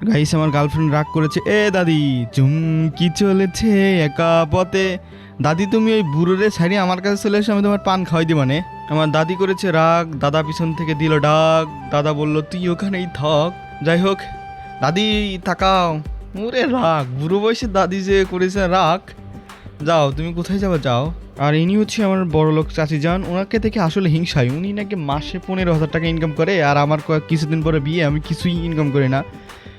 Guys আমার girlfriend রাগ করেছে। এ দাদি চুমকি চলেছে একা পথে। দাদি তুমি ওই বুড়োরে ছাড়িয়ে আমার কাছে চলে এসে আমি তোমার পান খাওয়াই দি মানে। আমার দাদি করেছে রাগ, দাদা পিছন থেকে দিল ডাক, দাদা বলল তুই ওখানেই থাক। যাই হোক দাদি তাকাও, ওরে রাগ, বুড়ো বয়সে দাদি যে করেছে রাগ। যাও তুমি কোথায় যাবে যাও। আর ইনি হচ্ছে আমার বড়লোক চাচি যান, ওনাকে দেখে আসলে হিংসায়। উনি নাকি মাসে 15,000 টাকা ইনকাম করে, আর আমার কিছুদিন পরে বিয়ে, আমি কিছুই ইনকাম করি না।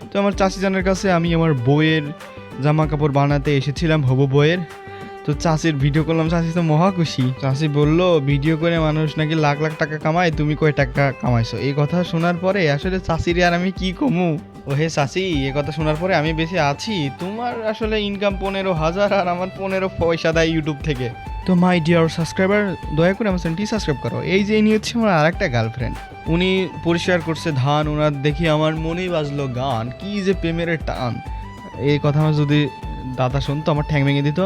তো আমার চাচি জানের কাছে আমি আমার বইয়ের জামা কাপড় বানাতে এসেছিলাম, হবু বইয়ের। তো চাচির ভিডিও করলাম, চাচি তো মহা খুশি। চাচি বললো ভিডিও করে মানুষ নাকি লাখ লাখ টাকা কামায়, তুমি কয় টাকা কামাইছো। এই কথা শোনার পরে আসলে চাচির আর আমি কি কমু। ও হে চাচি, এ কথা শোনার পরে আমি বেঁচে আছি। তোমার আসলে ইনকাম 15,000 আর আমার 15 পয়সা দেয় ইউটিউব থেকে। তো মাই ডিয়ার সাবস্ক্রাইবার, দয়া করে আমার চ্যানেলটি সাবস্ক্রাইব করো। এই যে ইনি হচ্ছে আমার আর একটা গার্লফ্রেন্ড, উনি পরিষ্কার করছে ধান। ওনার দেখি আমার মনেই বাজলো গান, কি যে প্রেমের টান। এই কথা আমার যদি দাদা শুনতো আমার ঠ্যাং ভেঙে দিত।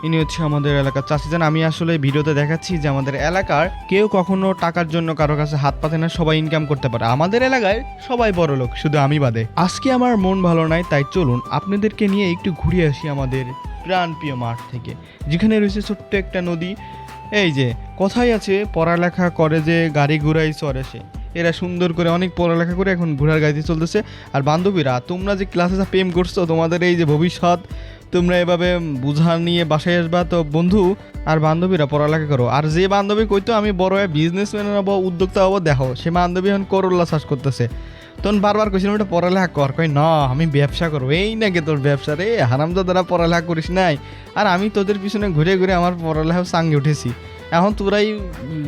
ইনি হচ্ছে আমাদের এলাকার চাচি যান। আমি আসলে ভিডিওতে দেখাচ্ছি যে আমাদের এলাকার কেউ কখনো টাকার জন্য কারো কাছে হাত পাতে না, সবাই ইনকাম করতে পারে। আমাদের এলাকায় সবাই বড় লোক, শুধু আমি বাদে। আজকে আমার মন ভালো নাই, তাই চলুন আপনাদেরকে নিয়ে একটু ঘুরে আসি আমাদের প্রাণপ্রিয় মাঠ থেকে, যেখানে রয়েছে ছোট্ট একটা নদী। এই যে কথাই আছে, পড়ালেখা করে যে গাড়ি ঘোড়াই চড়ে সে। এরা সুন্দর করে অনেক পড়ালেখা করে এখন ঘোড়ার গাড়িতে চলতেছে। আর বান্ধবীরা, তোমরা যে ক্লাসে যা প্রেম করছো, তোমাদের এই যে ভবিষ্যৎ, তোমরা এভাবে বুঝা নিয়ে বাসায় আসবা। তো বন্ধু আর বান্ধবীরা পড়ালেখা করো। আর যে বান্ধবী কইতো আমি বড় হয়ে বিজনেসম্যান হবো, উদ্যোক্তা হবো, দেখো সে বান্ধবী এখন করল্লা চাষ করতেছে। তখন বারবার কইছিলাম এটা পড়ালেখা কর, কই না আমি ব্যবসা করবো। এই নাকি তোর ব্যবসা রে, হারামজাদারা পড়ালেখা করিস নাই। আর আমি তোদের পিছনে ঘুরে ঘুরে আমার পড়ালেখা সাঙ্গে উঠেছি। এখন তোরাই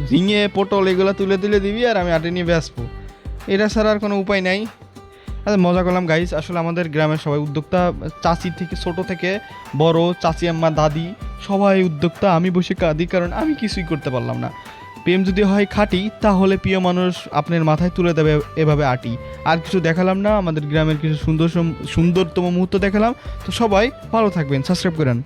ঝিঙে পটল এগুলো তুলে তুলে দিবি, আর আমি আটে নিয়ে বেসবো। এটা ছাড়া আর কোনো উপায় নাই। আচ্ছা মজা করলাম গাইস। আসলে আমাদের গ্রামের সবাই উদ্যোক্তা, চাচি থেকে ছোট থেকে বড়, চাচি আম্মা দাদি সবাই উদ্যোক্তা। আমি বসে কাঁদি, কারণ আমি কিছুই করতে পারলাম না। প্রেম যদি হয় খাঁটি, তাহলে প্রিয় মানুষ আপনার মাথায় তুলে দেবে এভাবে আটি। আর কিছু দেখালাম না, আমাদের গ্রামের কিছু সুন্দরতম মুহূর্ত দেখালাম। তো সবাই ভালো থাকবেন, সাবস্ক্রাইব করেন।